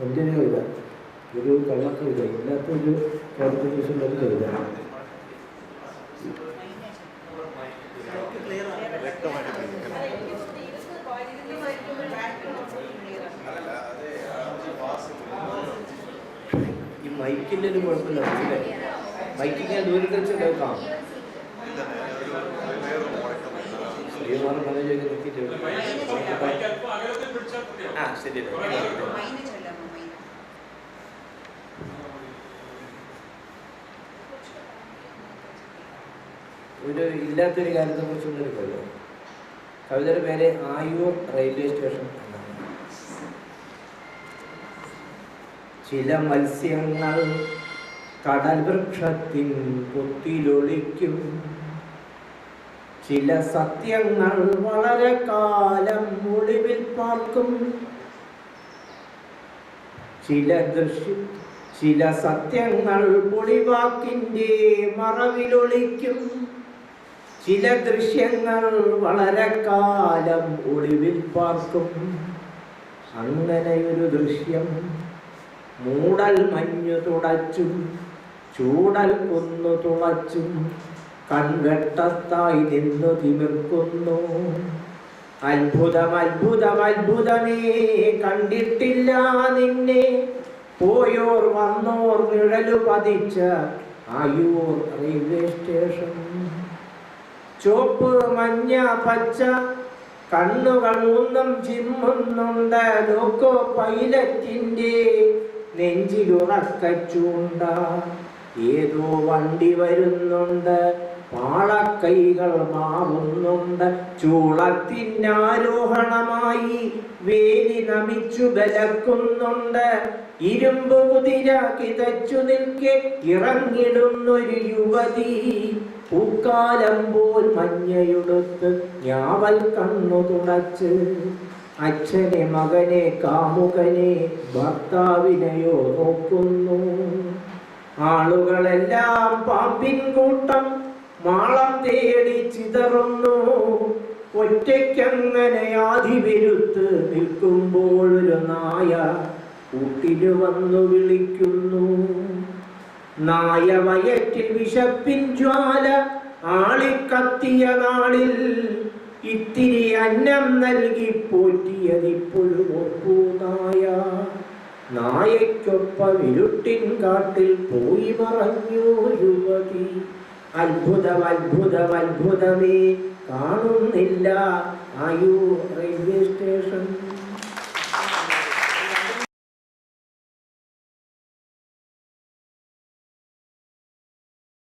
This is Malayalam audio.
എൻ്റെ ഒരു കവിത, ഒരു കള്ളക്കവിത, ഇല്ലാത്തൊരു ക്വാളിഫിക്കേഷനുള്ള ഒരു കവിത. ഈ മൈക്കിൻ്റെ ഒരു കുഴപ്പമില്ല, അല്ലേ? മൈക്കിൽ ഞാൻ ദൂരം വെച്ച് കേൾക്കാം. ഒരു ഇല്ലാത്തൊരു കാര്യത്തെ കുറിച്ചുള്ളൊരു കവിത. കവിതയുടെ പേര് ആയൂർ റെയിൽവേ സ്റ്റേഷൻ എന്നാണ്. ചില മത്സ്യങ്ങൾ കടൽ വൃക്ഷത്തിൻ പൊത്തിലൊളിക്കും, ചില സത്യങ്ങൾ വളരെ കാലം ഒളിവിൽ പാർക്കും, ചില സത്യങ്ങൾ പൊളിവാക്കിൻ്റെ മറവിലൊളിക്കും, ചില ദൃശ്യങ്ങൾ വളരെ കാലം ഒളിവിൽ പാർക്കും. അങ്ങനെയൊരു ദൃശ്യം മൂടൽ മഞ്ഞു തുടച്ചും ചൂടൽ കുന്നു തുളച്ചും കൺവെട്ടത്തായി നിന്നു തിമിർക്കുന്നു. അത്ഭുതം അത്ഭുതം അത്ഭുതമേ, കണ്ടിട്ടില്ല നിന്നെ പോയോർ വന്നോർ നിഴലു പതിച്ച ആയൂർ റെയിൽവേ സ്റ്റേഷൻ. ചുവപ്പ് മഞ്ഞ പച്ച കണ്ണുകൾ ഒന്നും ചിമ്മുന്നുണ്ട്, ലോക്കോ പൈലറ്റിൻ്റെ നെഞ്ചിലുറക്കച്ചൂണ്ട. ഏതോ വണ്ടി വരുന്നുണ്ട്, പാളക്കൈകൾ മാറുന്നുണ്ട്, ചൂളത്തിനാരോഹണമായി വേലി നമിച്ചു ബലക്കുന്നുണ്ട്. ഇരുമ്പ് കുതിര കിതച്ചു നിൽക്കെ ഇറങ്ങിടുന്നൊരു യുവതി, പൂക്കാലം പോൽ മഞ്ഞയുടുത്ത് ഞാവൽ കണ്ണു തുടച്ച്. അച്ഛനെ മകനെ കാമുകനെ ഭർത്താവിനെയോ നോക്കുന്നു. ആളുകളെല്ലാം പാമ്പിൻ കൂട്ടം മാളം തേടി ചിതറുന്നു. ഒറ്റയ്ക്കങ്ങനെ ആധിപെരുത്ത് നിൽക്കുമ്പോഴൊരു നായ കൂട്ടിനു വന്നു വിളിക്കുന്നു. നായ വയറ്റിൽ വിശപ്പിൻ ജ്വാല ആളിക്കത്തിയ നാളിൽ ഇത്തിരി അന്നം നൽകി പോറ്റിയതിപ്പോഴും ഓർക്കൂ നായ. നായയ്ക്കൊപ്പം ഇരുട്ടിൻ കാട്ടിൽ പോയി മറഞ്ഞു യുവതി. അത്ഭുതം അത്ഭുതം അത്ഭുതമേ, കാണുന്നില്ല ആയൂർ റെയിൽവേ സ്റ്റേഷൻ.